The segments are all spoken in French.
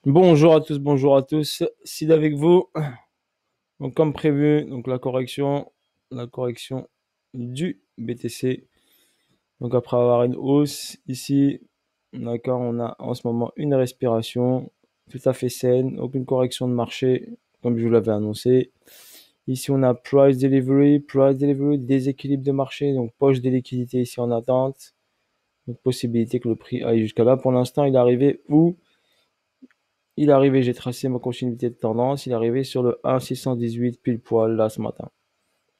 Bonjour à tous, Sid avec vous. Donc comme prévu, donc la correction du BTC. Donc après avoir une hausse ici, d'accord, on a en ce moment une respiration tout à fait saine, aucune correction de marché, comme je vous l'avais annoncé. Ici on a price delivery, déséquilibre de marché, donc poche de liquidité ici en attente. Donc possibilité que le prix aille jusqu'à là. Pour l'instant, il est arrivé où? Il est arrivé, j'ai tracé ma continuité de tendance, il est arrivé sur le 1,618 pile poil là ce matin.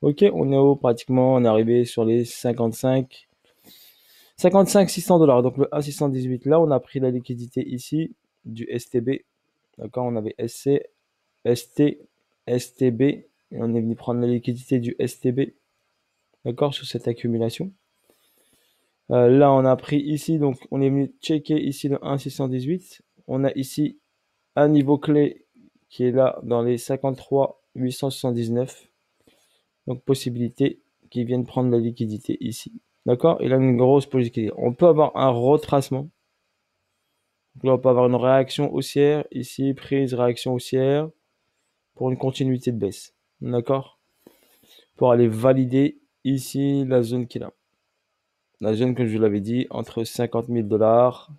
Ok, on est haut pratiquement, on est arrivé sur les 55 600 dollars. Donc le 1,618 là, on a pris la liquidité ici du STB. D'accord, on avait SC, ST, STB et on est venu prendre la liquidité du STB. D'accord, sur cette accumulation. Là, on a pris ici, donc on est venu checker ici le 1,618. On a ici un niveau clé qui est là dans les 53 879. Donc possibilité qu'ils viennent prendre la liquidité ici. D'accord. Et là, une grosse position. On peut avoir un retracement. Donc là, on peut avoir une réaction haussière. Ici, prise, réaction haussière pour une continuité de baisse. D'accord. Pour aller valider ici la zone qui est là. La zone, comme je vous l'avais dit, entre 50 000 dollars.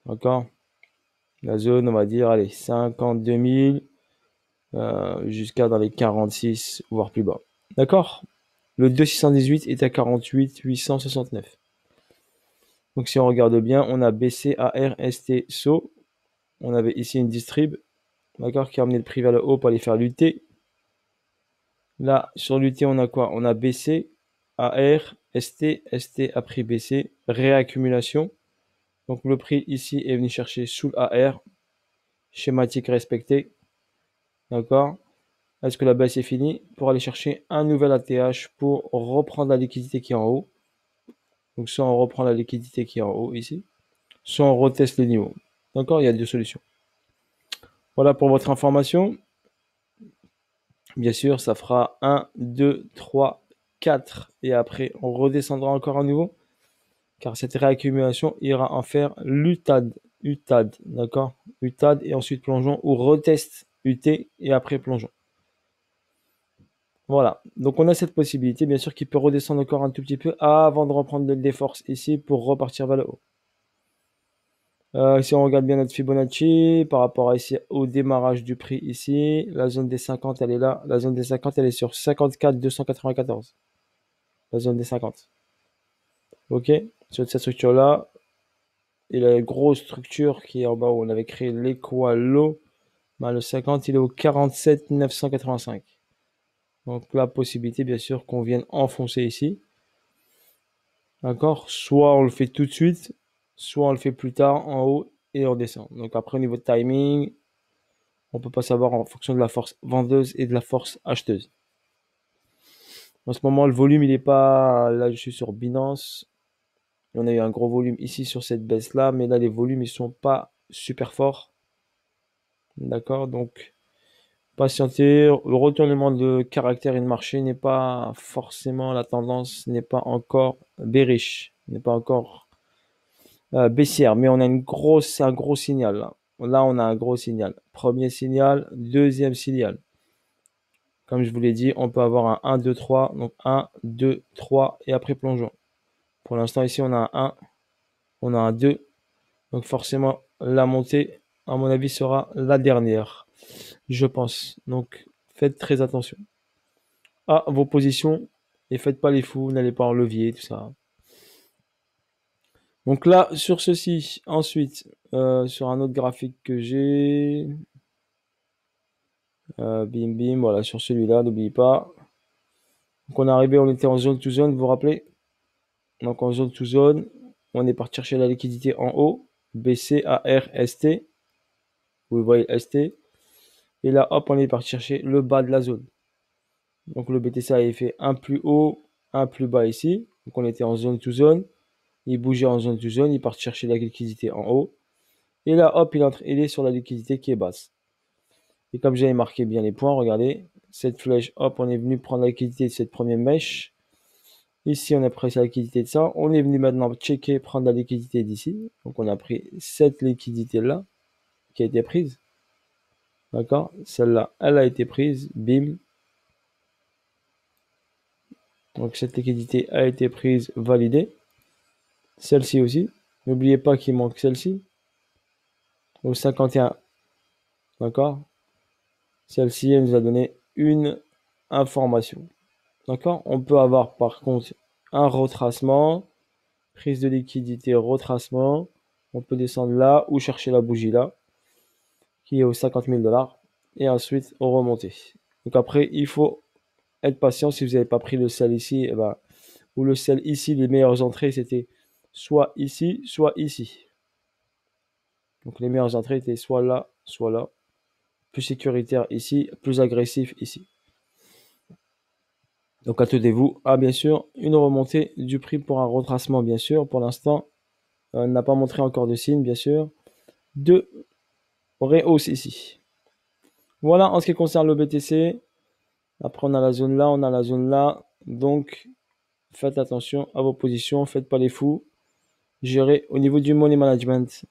D'accord. La zone, on va dire, allez, 52 000 jusqu'à dans les 46, voire plus bas. D'accord. Le 2,618 est à 48 869. Donc si on regarde bien, on a BC, AR, ST, SO. On avait ici une distrib, d'accord, qui a amené le prix vers le haut pour aller faire l'UT. Là, sur l'UT, on a quoi? On a BC, AR, ST, ST a pris BC, réaccumulation. Donc le prix ici est venu chercher sous l'AR, schématique respecté, d'accord. Est-ce que la baisse est finie? Pour aller chercher un nouvel ATH pour reprendre la liquidité qui est en haut. Donc soit on reprend la liquidité qui est en haut ici, soit on reteste les niveaux. D'accord. Il y a deux solutions. Voilà pour votre information. Bien sûr, ça fera 1, 2, 3, 4 et après on redescendra encore à nouveau car cette réaccumulation ira en faire l'UTAD. UTAD, d'accord. UTAD et ensuite plongeons ou retest UT et après plongeons. Voilà, donc on a cette possibilité, bien sûr, qui peut redescendre encore un tout petit peu avant de reprendre des forces ici pour repartir vers le haut. Si on regarde bien notre Fibonacci, par rapport à ici, au démarrage du prix ici, la zone des 50, elle est là. La zone des 50, elle est sur 54 294. La zone des 50. Ok, sur cette structure-là, et la grosse structure qui est en bas où on avait créé l'équalo, bah, le 50, il est au 47 985. Donc la possibilité, bien sûr, qu'on vienne enfoncer ici. D'accord. Soit on le fait tout de suite, soit on le fait plus tard en haut et on descend. Donc après, au niveau de timing, on peut pas savoir en fonction de la force vendeuse et de la force acheteuse. En ce moment, le volume, il est pas. Là, je suis sur Binance. On a eu un gros volume ici sur cette baisse-là, mais là, les volumes, ils sont pas super forts. D'accord. Donc, patienter. Le retournement de caractère et de marché n'est pas forcément la tendance, n'est pas encore bearish, n'est pas encore baissière, mais on a un gros signal là. Là, on a un gros signal. Premier signal, deuxième signal. Comme je vous l'ai dit, on peut avoir un 1, 2, 3. Donc 1, 2, 3 et après plongeons. Pour l'instant, ici, on a un 1, on a un 2. Donc forcément, la montée, à mon avis, sera la dernière, je pense. Donc faites très attention à vos positions et faites pas les fous, n'allez pas en levier, tout ça. Donc là, sur ceci, ensuite, sur un autre graphique que j'ai, bim bim, voilà, sur celui-là, n'oubliez pas. Donc on est arrivé, on était en zone to zone, vous vous rappelez? Donc en zone to zone, on est parti chercher la liquidité en haut, BC, AR, ST, vous voyez ST, et là hop, on est parti chercher le bas de la zone. Donc le BTC avait fait un plus haut, un plus bas ici, donc on était en zone to zone, il bougeait en zone to zone, il part chercher la liquidité en haut, et là hop, il est sur la liquidité qui est basse. Et comme j'avais marqué bien les points, regardez, cette flèche, hop, on est venu prendre la liquidité de cette première mèche. Ici, on a pris la liquidité de ça. On est venu maintenant checker, prendre la liquidité d'ici. Donc, on a pris cette liquidité-là. qui a été prise. D'accord? Celle-là, elle a été prise. Bim. Donc cette liquidité a été prise, validée. Celle-ci aussi. N'oubliez pas qu'il manque celle-ci. Au 51. D'accord? Celle-ci, elle nous a donné une information. D'accord? On peut avoir par contre un retracement, prise de liquidité, retracement. On peut descendre là ou chercher la bougie là, qui est aux 50 000 $, et ensuite on remonter. Donc après, il faut être patient. Si vous n'avez pas pris le sell ici, eh ben, ou le sell ici, les meilleures entrées, c'était soit ici, soit ici. Donc les meilleures entrées étaient soit là, soit là. Plus sécuritaire ici, plus agressif ici. Donc attendez-vous à bien sûr une remontée du prix pour un retracement, bien sûr. Pour l'instant, n'a pas montré encore de signe, bien sûr, de rehausse ici. Voilà en ce qui concerne le BTC. Après, on a la zone là, on a la zone là. Donc, faites attention à vos positions, faites pas les fous. Gérez au niveau du money management.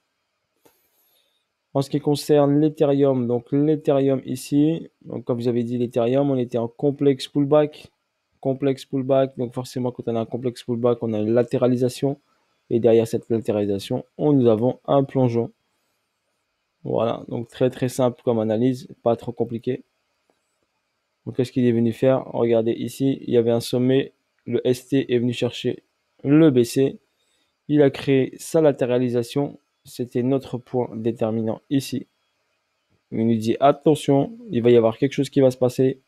En ce qui concerne l'Ethereum, donc l'Ethereum ici, donc comme vous avez dit, l'Ethereum, on était en complexe pullback. Complexe pullback, donc forcément, quand on a un complexe pullback, on a une latéralisation. Et derrière cette latéralisation, nous avons un plongeon. Voilà, donc très très simple comme analyse, pas trop compliqué. Donc qu'est-ce qu'il est venu faire? Regardez ici, il y avait un sommet, le ST est venu chercher le BC, il a créé sa latéralisation, c'était notre point déterminant ici. Il nous dit attention, il va y avoir quelque chose qui va se passer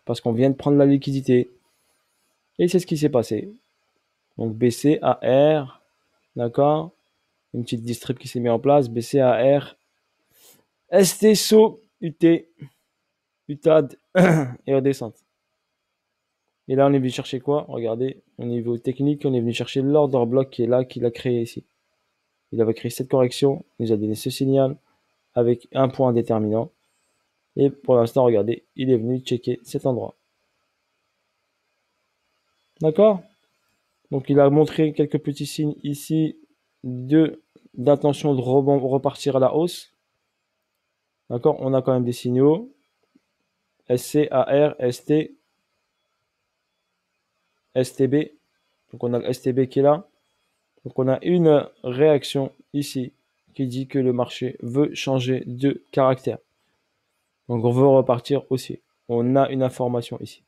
parce qu'on vient de prendre la liquidité. Et c'est ce qui s'est passé. Donc BC, AR, d'accord? Une petite distrib qui s'est mise en place, BC, AR, ST, SO, UT, UTAD et redescente. Et là, on est venu chercher quoi? Regardez, au niveau technique, on est venu chercher l'order block qui est là, qu'il a créé ici. Il avait créé cette correction, il nous a donné ce signal avec un point déterminant. Et pour l'instant, regardez, il est venu checker cet endroit. D'accord? Donc, il a montré quelques petits signes ici d'intention de repartir à la hausse. D'accord? On a quand même des signaux. SC, AR, ST, STB. Donc, on a le STB qui est là. Donc, on a une réaction ici qui dit que le marché veut changer de caractère. Donc, on veut repartir aussi. On a une information ici.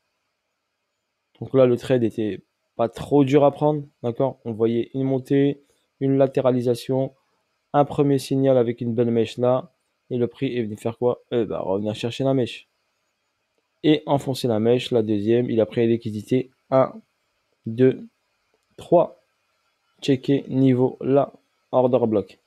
Donc là, le trade était pas trop dur à prendre. D'accord? On voyait une montée, une latéralisation, un premier signal avec une belle mèche là. Et le prix est venu faire quoi? Revenir chercher la mèche. Et enfoncer la mèche, la deuxième. Il a pris la liquidité. 1, 2, 3. Checker niveau là. Order block.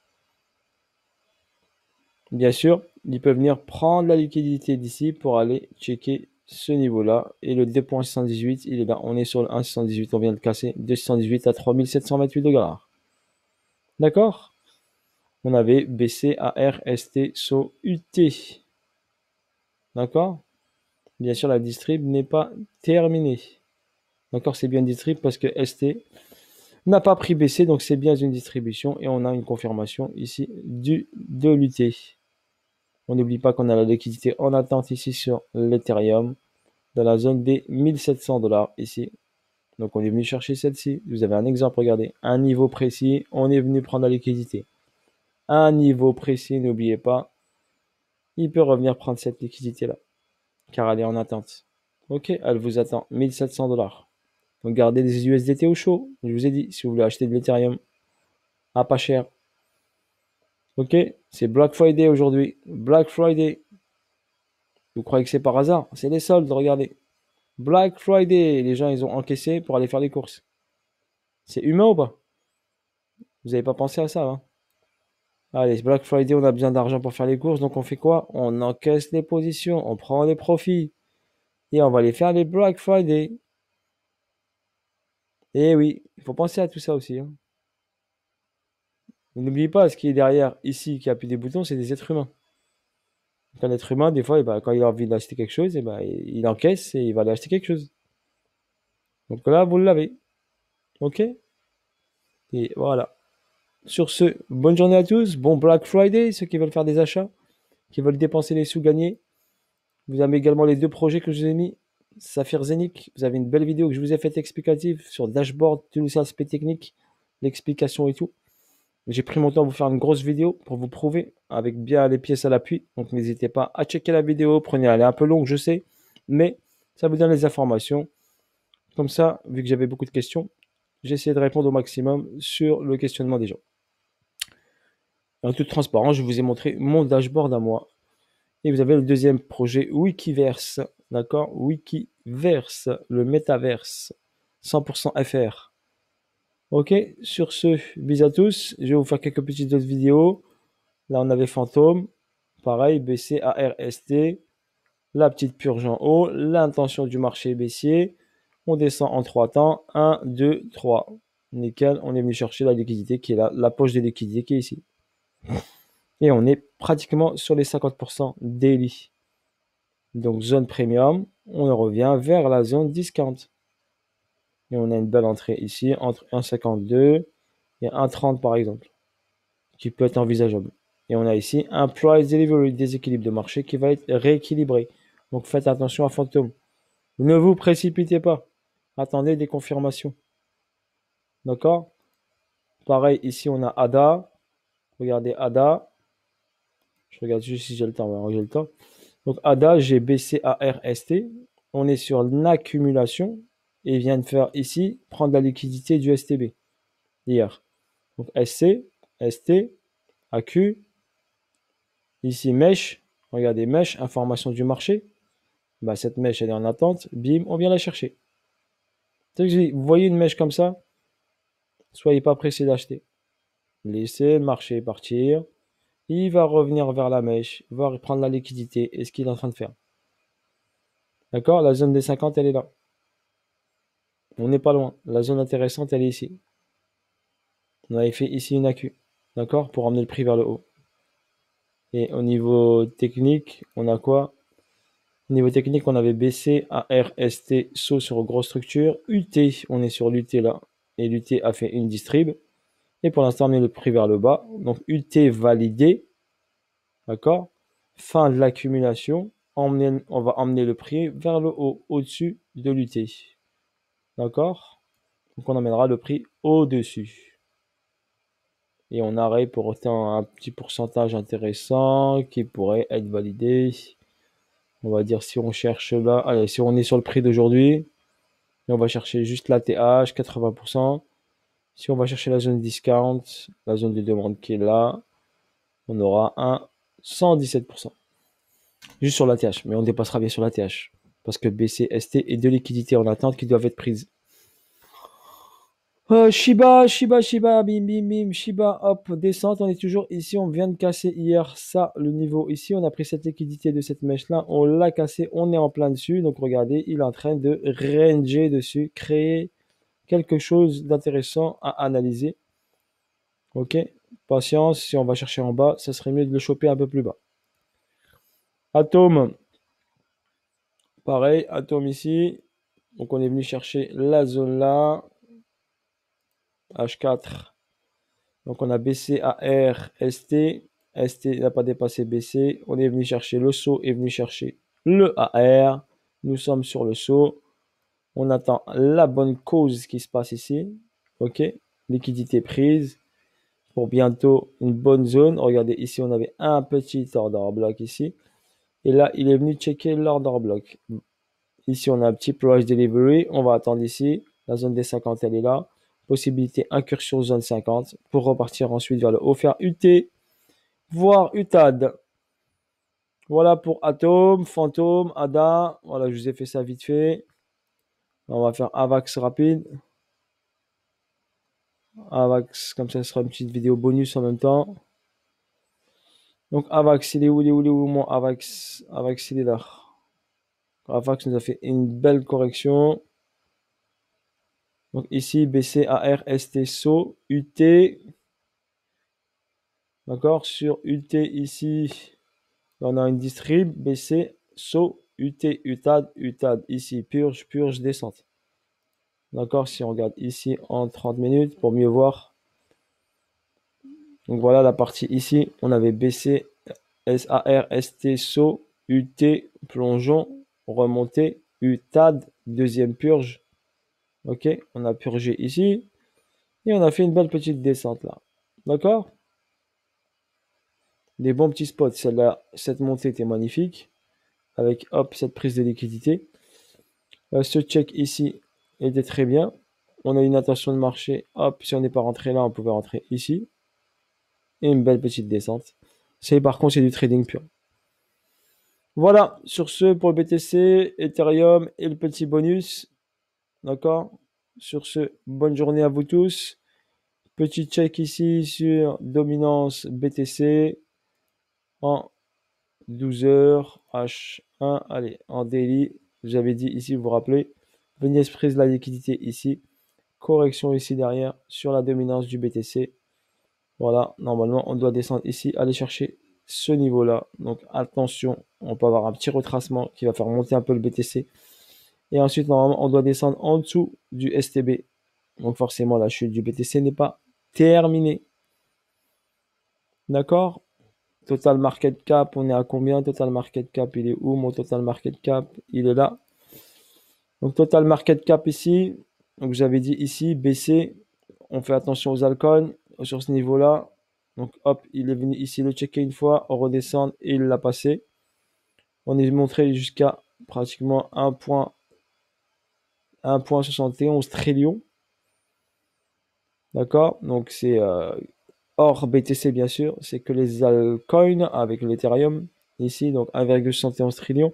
Bien sûr, il peut venir prendre la liquidité d'ici pour aller checker ce niveau-là. Et le 2.618, il est là. On est sur le 1.618, on vient de casser. 218 à 3728 $. D'accord? On avait BC, AR, ST, SO, UT. D'accord? Bien sûr, la distrib n'est pas terminée. D'accord? C'est bien une distrib parce que ST n'a pas pris BC, donc c'est bien une distribution. Et on a une confirmation ici de l'UT. On n'oublie pas qu'on a la liquidité en attente ici sur l'Ethereum, dans la zone des 1700 $ ici. Donc on est venu chercher celle-ci. Vous avez un exemple, regardez. Un niveau précis, on est venu prendre la liquidité. Un niveau précis, n'oubliez pas, il peut revenir prendre cette liquidité-là, car elle est en attente. Ok, elle vous attend 1700 $. Donc gardez des USDT au chaud. Je vous ai dit, si vous voulez acheter de l'Ethereum à pas cher. Ok, c'est Black Friday aujourd'hui. Black Friday. Vous croyez que c'est par hasard? C'est les soldes, regardez. Black Friday, les gens, ils ont encaissé pour aller faire les courses. C'est humain ou pas? Vous n'avez pas pensé à ça, hein? Allez, Black Friday, on a besoin d'argent pour faire les courses, donc on fait quoi? On encaisse les positions, on prend les profits et on va aller faire les Black Friday. Et oui, il faut penser à tout ça aussi, hein. N'oubliez pas, ce qui est derrière ici, qui appuie des boutons, c'est des êtres humains. Un être humain, des fois, quand il a envie d'acheter quelque chose, il encaisse et il va aller acheter quelque chose. Donc là, vous l'avez. Ok? Et voilà. Sur ce, bonne journée à tous, bon Black Friday, ceux qui veulent faire des achats. qui veulent dépenser les sous gagnés. Vous avez également les deux projets que je vous ai mis. Saphir Zenic, vous avez une belle vidéo que je vous ai faite explicative sur dashboard, tous les aspects techniques, l'explication et tout. J'ai pris mon temps à vous faire une grosse vidéo pour vous prouver avec bien les pièces à l'appui. Donc n'hésitez pas à checker la vidéo. Prenez, elle est un peu longue, je sais, mais ça vous donne les informations. Comme ça, vu que j'avais beaucoup de questions, j'ai essayé de répondre au maximum sur le questionnement des gens. En toute transparence, je vous ai montré mon dashboard à moi. Et vous avez le deuxième projet Wikiverse, d'accord? Wikiverse, le métaverse, 100% FR. Ok, sur ce, bisous à tous. Je vais vous faire quelques petites autres vidéos. Là, on avait Fantôme, pareil, baissier ARST, la petite purge en haut, l'intention du marché baissier. On descend en 3 temps, 1, 2, 3. Nickel, on est venu chercher la liquidité qui est là, la poche de liquidité qui est ici. Et on est pratiquement sur les 50% daily. Donc zone premium, on revient vers la zone discount. Et on a une belle entrée ici entre 1,52 et 1,30 par exemple, qui peut être envisageable. Et on a ici un price delivery, déséquilibre de marché qui va être rééquilibré. Donc faites attention à Fantôme. Ne vous précipitez pas. Attendez des confirmations. D'accord? Pareil, ici on a ADA. Regardez ADA. Je regarde juste si j'ai le temps. J'ai le temps. Donc ADA, j'ai baissé à RST. On est sur l'accumulation. Et il vient de faire ici, prendre la liquidité du STB. Hier. Donc SC, ST, AQ. Ici mèche. Regardez mèche, information du marché. Bah, cette mèche elle est en attente. Bim, on vient la chercher. Vous voyez une mèche comme ça, soyez pas pressé d'acheter. Laissez le marché partir. Il va revenir vers la mèche, va reprendre la liquidité et ce qu'il est en train de faire. D'accord? La zone des 50, elle est là. On n'est pas loin. La zone intéressante, elle est ici. On avait fait ici une AQ. D'accord? Pour emmener le prix vers le haut. Et au niveau technique, on a quoi? Au niveau technique, on avait baissé à RST, saut sur grosse structure. UT, on est sur l'UT là. Et l'UT a fait une distrib. Et pour l'instant, on met le prix vers le bas. Donc UT validé. D'accord? Fin de l'accumulation. On va emmener le prix vers le haut, au-dessus de l'UT. D'accord? Donc on emmènera le prix au-dessus. Et on arrête pour autant un petit pourcentage intéressant qui pourrait être validé. On va dire si on cherche là, allez, si on est sur le prix d'aujourd'hui, et on va chercher juste l'ATH, 80%. Si on va chercher la zone discount, la zone de demande qui est là, on aura un 117%. Juste sur l'ATH, mais on dépassera bien sur l'ATH. Parce que BC, ST et deux liquidités en attente qui doivent être prises. Shiba, bim, bim, bim, Shiba, hop, descente, on est toujours ici, on vient de casser hier ça, le niveau ici, on a pris cette liquidité de cette mèche-là, on l'a cassé, on est en plein dessus, donc regardez, il est en train de ranger dessus, créer quelque chose d'intéressant à analyser. Ok, patience, si on va chercher en bas, ça serait mieux de le choper un peu plus bas. Atome, pareil, Atome ici, donc on est venu chercher la zone là, H4. Donc on a baissé à R, ST. ST n'a pas dépassé BC. On est venu chercher le saut, est venu chercher le AR. Nous sommes sur le saut. On attend la bonne cause qui se passe ici. Ok. Liquidité prise. Pour bientôt une bonne zone. Regardez ici, on avait un petit order block ici. Et là, il est venu checker l'order block. Ici, on a un petit price delivery. On va attendre ici. La zone des 50, elle est là. Possibilité incursion zone 50 pour repartir ensuite vers le haut, faire UT, voire UTAD. Voilà pour Atome, Fantôme, ADA. Voilà, je vous ai fait ça vite fait. On va faire AVAX rapide. AVAX, comme ça, ce sera une petite vidéo bonus en même temps. Donc AVAX, il est où, mon AVAX? AVAX, il est là. AVAX nous a fait une belle correction. Donc ici, BC, AR, ST, SO, UT. D'accord? Sur UT ici, on a une distrib, BC, SO, UT, UTAD, UTAD. Ici, purge, purge, descente. D'accord? Si on regarde ici en 30 minutes pour mieux voir. Donc voilà la partie ici. On avait baissé SARST, saut, UT, plongeon, remontée, UTAD, deuxième purge. Ok, on a purgé ici. Et on a fait une belle petite descente là. D'accord? Des bons petits spots. Celle-là, cette montée était magnifique. Avec, hop, cette prise de liquidité. Ce check ici était très bien. On a une intention de marché. Hop, si on n'est pas rentré là, on pouvait rentrer ici. Et une belle petite descente. Par contre, c'est du trading pur. Voilà, sur ce, pour le BTC, Ethereum et le petit bonus. D'accord? Sur ce, bonne journée à vous tous. Petit check ici sur dominance BTC en 12 heures H1. Allez, en daily, j'avais dit ici, vous vous rappelez, venez prise la liquidité ici. Correction ici derrière sur la dominance du BTC. Voilà, normalement, on doit descendre ici, aller chercher ce niveau-là. Donc attention, on peut avoir un petit retracement qui va faire monter un peu le BTC. Et ensuite, normalement, on doit descendre en dessous du STB. Donc forcément, la chute du BTC n'est pas terminée. D'accord? Total market cap, on est à combien? Total market cap, il est où mon total market cap? Il est là. Donc total market cap ici. Donc j'avais dit ici, baisser. On fait attention aux altcoins sur ce niveau-là. Donc hop, il est venu ici le checker une fois, on redescend et il l'a passé. On est montré jusqu'à pratiquement 1,71 trillion. D'accord? Donc c'est hors BTC bien sûr, c'est que les altcoins avec l'Ethereum ici, donc 1,71 trillion.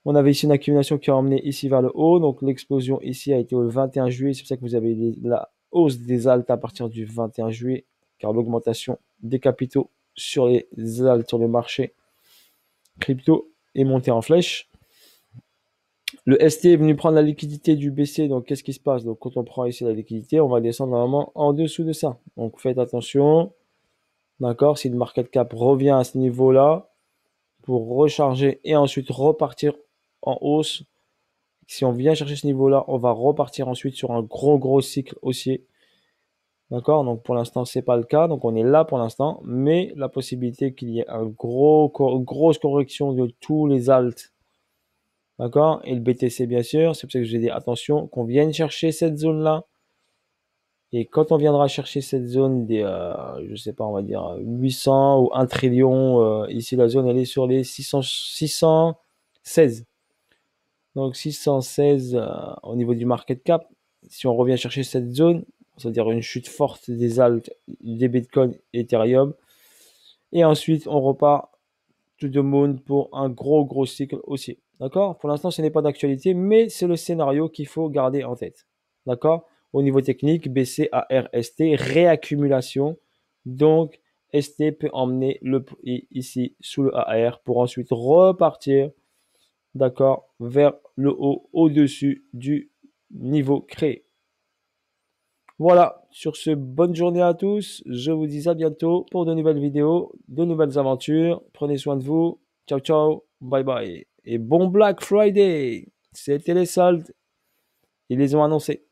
On avait ici une accumulation qui a emmené ici vers le haut, donc l'explosion ici a été au 21 juillet, c'est pour ça que vous avez la hausse des alts à partir du 21 juillet, car l'augmentation des capitaux sur les alts sur le marché crypto est montée en flèche. Le ST est venu prendre la liquidité du BC, donc qu'est-ce qui se passe? Donc quand on prend ici la liquidité, on va descendre normalement en dessous de ça. Donc faites attention, d'accord? Si le market cap revient à ce niveau-là, pour recharger et ensuite repartir en hausse, si on vient chercher ce niveau-là, on va repartir ensuite sur un gros cycle haussier. D'accord? Donc pour l'instant, c'est pas le cas. Donc on est là pour l'instant, mais la possibilité qu'il y ait une grosse correction de tous les alts. D'accord? Et le BTC, bien sûr. C'est pour ça que j'ai dit attention, qu'on vienne chercher cette zone-là. Et quand on viendra chercher cette zone des, je sais pas, on va dire 800 ou 1 trillion, ici la zone elle est sur les 616. Donc 616 au niveau du market cap. Si on revient chercher cette zone, c'est-à-dire une chute forte des alts, des Bitcoin et Ethereum. Et ensuite, on repart to the moon pour un gros cycle aussi. D'accord? Pour l'instant, ce n'est pas d'actualité, mais c'est le scénario qu'il faut garder en tête. D'accord? Au niveau technique, BC à RST, réaccumulation. Donc, ST peut emmener le prix ici sous le AR pour ensuite repartir, d'accord, vers le haut, au-dessus du niveau créé. Voilà, sur ce, bonne journée à tous. Je vous dis à bientôt pour de nouvelles vidéos, de nouvelles aventures. Prenez soin de vous. Ciao, ciao. Bye bye. Et bon Black Friday. C'était les soldes. Ils les ont annoncés.